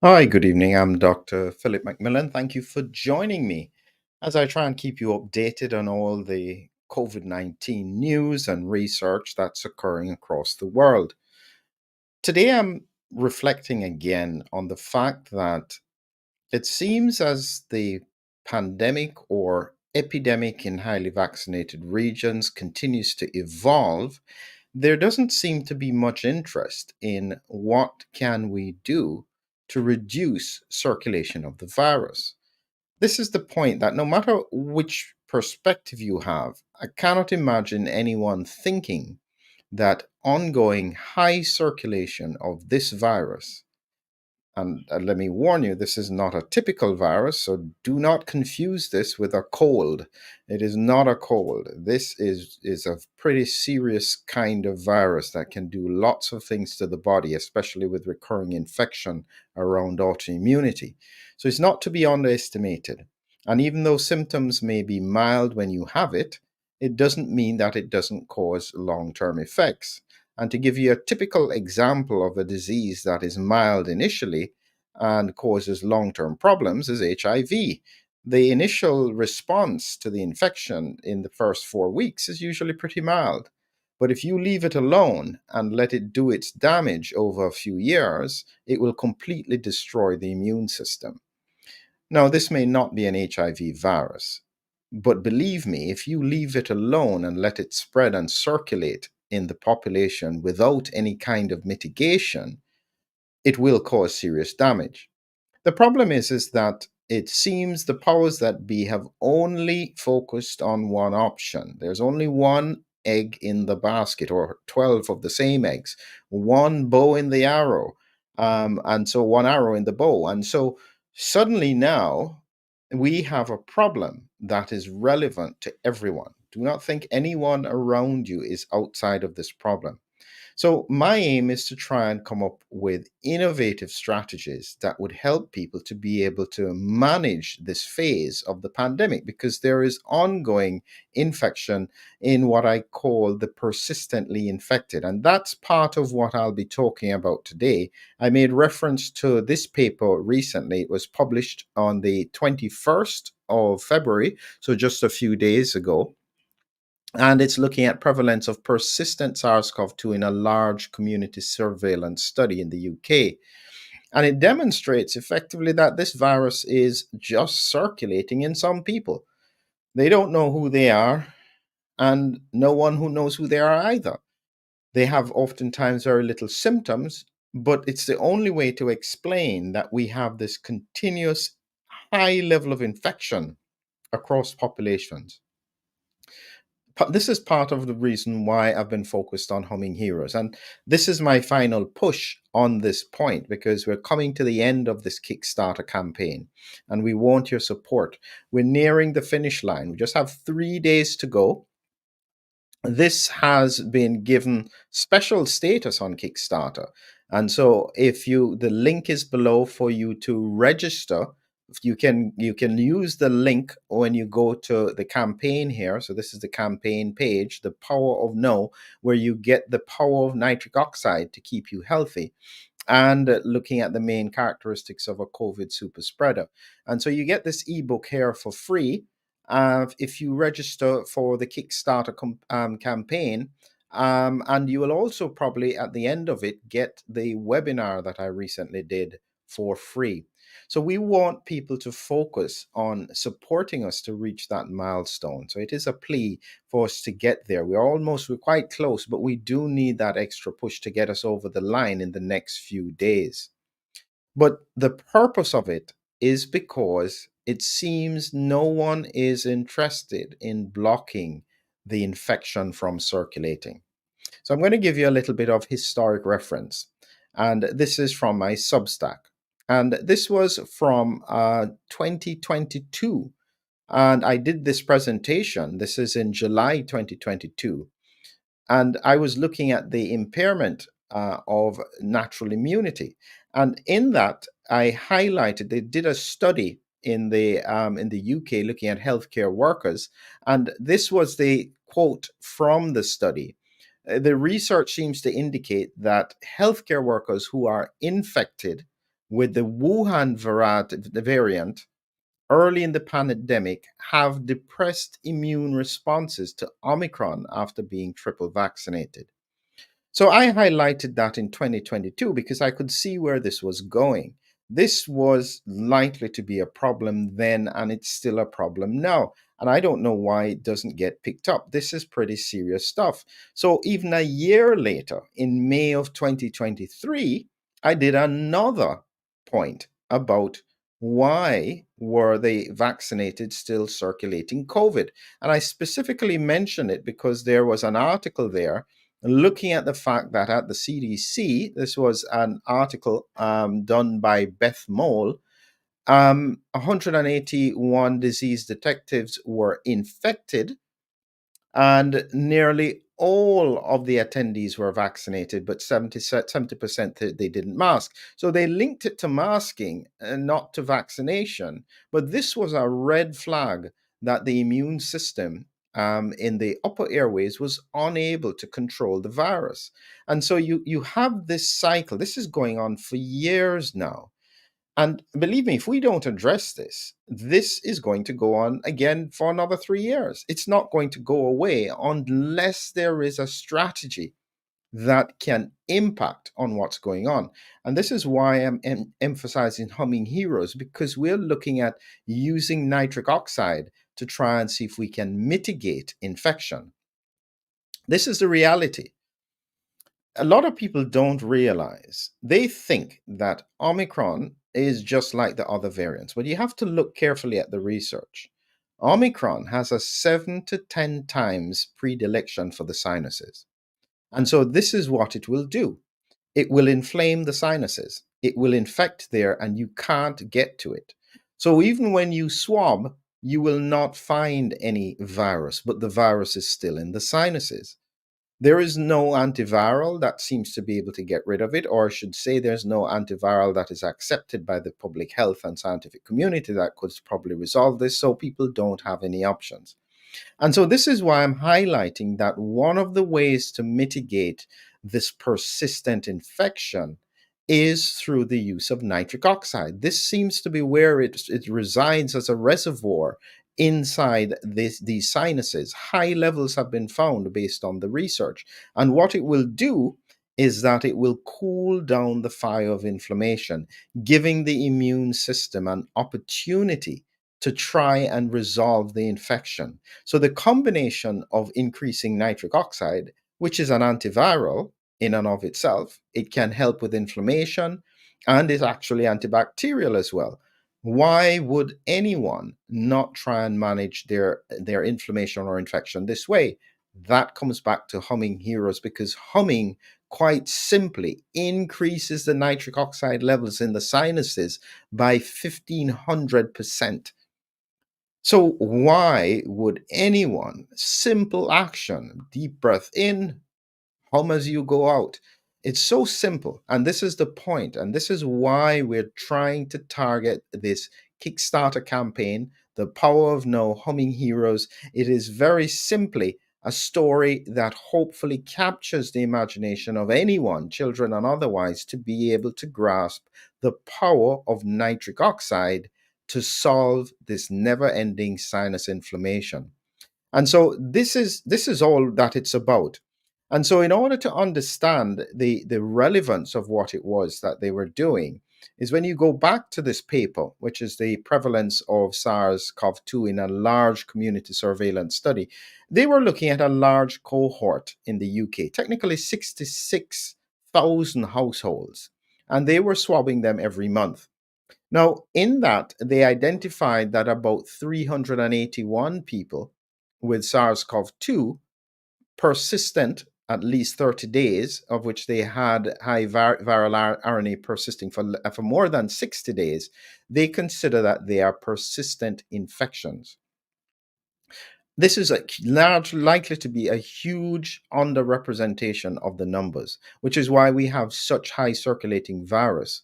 Hi, good evening. I'm Dr. Philip McMillan. Thank you for joining me as I try and keep you updated on all the COVID 19 news and research that's occurring across the world. Today, I'm reflecting again on the fact that it seems as the pandemic or epidemic in highly vaccinated regions continues to evolve. There doesn't seem to be much interest in what can we do to reduce circulation of the virus. This is the point that no matter which perspective you have, I cannot imagine anyone thinking that ongoing high circulation of this virus, and let me warn you, this is not a typical virus, so do not confuse this with a cold. It is not a cold. This is a pretty serious kind of virus that can do lots of things to the body, especially with recurring infection around autoimmunity. So it's not to be underestimated. And even though symptoms may be mild when you have it, it doesn't mean that it doesn't cause long term effects. And to give you a typical example of a disease that is mild initially and causes long term problems is HIV. The initial response to the infection in the first 4 weeks is usually pretty mild. But if you leave it alone and let it do its damage over a few years, it will completely destroy the immune system. Now, this may not be an HIV virus, but believe me, if you leave it alone and let it spread and circulate in the population without any kind of mitigation, it will cause serious damage. The problem is that it seems the powers that be have only focused on one option. There's only one egg in the basket, or 12 of the same eggs, one bow in the arrow, and so one arrow in the bow. And so suddenly now we have a problem that is relevant to everyone. Do not think anyone around you is outside of this problem. So, my aim is to try and come up with innovative strategies that would help people to be able to manage this phase of the pandemic because there is ongoing infection in what I call the persistently infected. And that's part of what I'll be talking about today. I made reference to this paper recently. It was published on the 21st of February, so just a few days ago, and it's looking at prevalence of persistent SARS-CoV-2 in a large community surveillance study in the UK. And it demonstrates effectively that this virus is just circulating in some people. They don't know who they are, and no one who knows who they are either. They have oftentimes very little symptoms, but it's the only way to explain that we have this continuous high level of infection across populations. This is part of the reason why I've been focused on humming heroes. And this is my final push on this point because we're coming to the end of this Kickstarter campaign and we want your support. We're nearing the finish line. We just have 3 days to go. This has been given special status on Kickstarter. And so if you the link is below for you to register. You can use the link when you go to the campaign here. So this is the campaign page, the Power of No, where you get the power of nitric oxide to keep you healthy and looking at the main characteristics of a COVID super spreader. And so you get this ebook here for free if you register for the Kickstarter campaign. And you will also probably at the end of it get the webinar that I recently did for free. So we want people to focus on supporting us to reach that milestone. So it is a plea for us to get there. We're quite close, but we do need that extra push to get us over the line in the next few days. But the purpose of it is because it seems no one is interested in blocking the infection from circulating. So I'm going to give you a little bit of historic reference. And this is from my Substack. And this was from 2022. And I did this presentation. This is in July 2022. And I was looking at the impairment of natural immunity. And in that, I highlighted, they did a study in the UK looking at healthcare workers. And this was the quote from the study. The research seems to indicate that healthcare workers who are infected with the Wuhan variant early in the pandemic have depressed immune responses to Omicron after being triple vaccinated. So I highlighted that in 2022 because I could see where this was going. This was likely to be a problem then, and it's still a problem now. And I don't know why it doesn't get picked up. This is pretty serious stuff. So even a year later, in May of 2023, I did another point about why were the vaccinated still circulating COVID. And I specifically mentioned it because there was an article there looking at the fact that at the CDC, this was an article done by Beth Mole, 181 disease detectives were infected and nearly all of the attendees were vaccinated, but 70% they didn't mask. So they linked it to masking and not to vaccination. But this was a red flag that the immune system in the upper airways was unable to control the virus. And so you have this cycle. This is going on for years now. And believe me, if we don't address this, this is going to go on again for another 3 years. It's not going to go away unless there is a strategy that can impact on what's going on. And this is why I'm emphasizing humming heroes, because we're looking at using nitric oxide to try and see if we can mitigate infection. This is the reality. A lot of people don't realize, they think that Omicron is just like the other variants, but you have to look carefully at the research. Omicron has a 7 to 10 times predilection for the sinuses. And so this is what it will do. It will inflame the sinuses. It will infect there and you can't get to it. So even when you swab, you will not find any virus, but the virus is still in the sinuses. There is no antiviral that seems to be able to get rid of it, or I should say, there's no antiviral that is accepted by the public health and scientific community that could probably resolve this, so people don't have any options. And so, this is why I'm highlighting that one of the ways to mitigate this persistent infection is through the use of nitric oxide. This seems to be where it resides as a reservoir inside these sinuses. High levels have been found based on the research. And what it will do is that it will cool down the fire of inflammation, giving the immune system an opportunity to try and resolve the infection. So the combination of increasing nitric oxide, which is an antiviral in and of itself, it can help with inflammation and is actually antibacterial as well. Why would anyone not try and manage their inflammation or infection this way? That comes back to humming heroes, because humming quite simply increases the nitric oxide levels in the sinuses by 1,500%. So, why would anyone, simple action, deep breath in, hum as you go out? It's so simple. And this is the point. And this is why we're trying to target this Kickstarter campaign, The Power of No, Humming Heroes. It is very simply a story that hopefully captures the imagination of anyone, children and otherwise, to be able to grasp the power of nitric oxide to solve this never-ending sinus inflammation. And so this is all that it's about. And so in order to understand the relevance of what it was that they were doing, is when you go back to this paper, which is the prevalence of SARS-CoV-2 in a large community surveillance study. They were looking at a large cohort in the UK, technically 66,000 households, and they were swabbing them every month. Now, in that, they identified that about 381 people with SARS CoV 2 persistent at least 30 days, of which they had high viral RNA persisting for more than 60 days, they consider that they are persistent infections. This is likely to be a huge underrepresentation of the numbers, which is why we have such high circulating virus.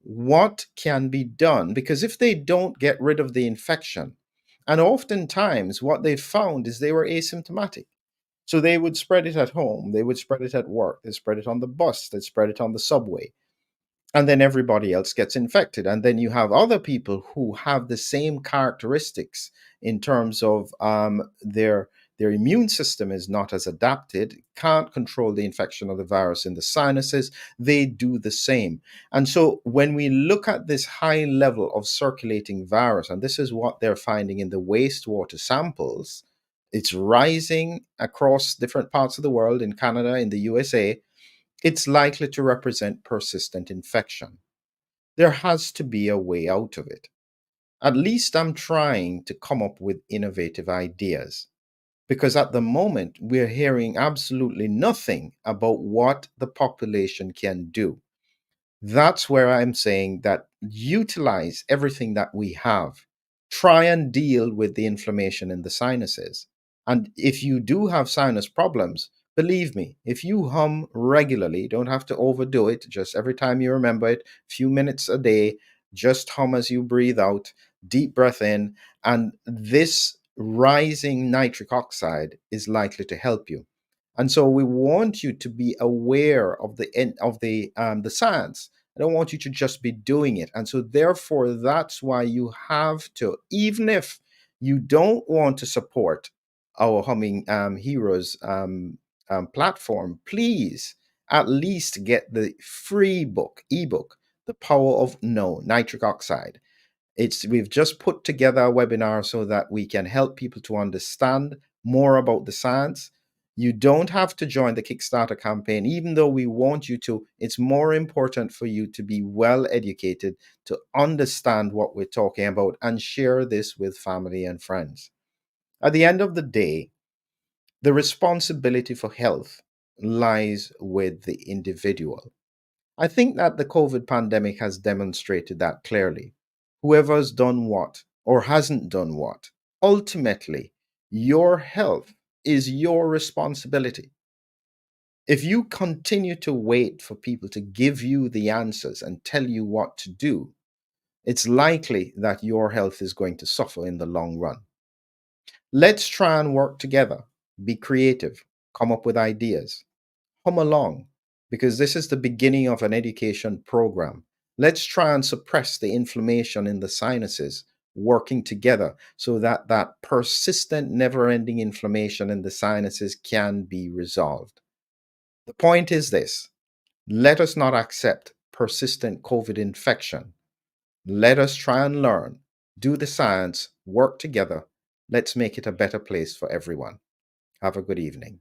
What can be done? Because if they don't get rid of the infection, and oftentimes what they found is they were asymptomatic. So they would spread it at home, they would spread it at work, they spread it on the bus, they spread it on the subway. And then everybody else gets infected. And then you have other people who have the same characteristics in terms of their immune system is not as adapted, can't control the infection of the virus in the sinuses. They do the same. And so when we look at this high level of circulating virus, and this is what they're finding in the wastewater samples, it's rising across different parts of the world, in Canada, in the USA, it's likely to represent persistent infection. There has to be a way out of it. At least I'm trying to come up with innovative ideas, because at the moment we're hearing absolutely nothing about what the population can do. That's where I'm saying that utilize everything that we have. Try and deal with the inflammation in the sinuses. And if you do have sinus problems, believe me, if you hum regularly, don't have to overdo it, just every time you remember it, few minutes a day, just hum as you breathe out, deep breath in, and this rising nitric oxide is likely to help you. And so we want you to be aware of the science. I don't want you to just be doing it. And so therefore, that's why you have to, even if you don't want to support our Humming Heroes platform, please at least get the free book, ebook, The Power of No, Nitric Oxide. We've just put together a webinar so that we can help people to understand more about the science. You don't have to join the Kickstarter campaign, even though we want you to. It's more important for you to be well educated, to understand what we're talking about, and share this with family and friends. At the end of the day, the responsibility for health lies with the individual. I think that the COVID pandemic has demonstrated that clearly. Whoever's done what or hasn't done what, ultimately, your health is your responsibility. If you continue to wait for people to give you the answers and tell you what to do, it's likely that your health is going to suffer in the long run. Let's try and work together, be creative, come up with ideas. Come along, because this is the beginning of an education program. Let's try and suppress the inflammation in the sinuses, working together so that that persistent, never-ending inflammation in the sinuses can be resolved. The point is this: let us not accept persistent COVID infection. Let us try and learn, do the science, work together. Let's make it a better place for everyone. Have a good evening.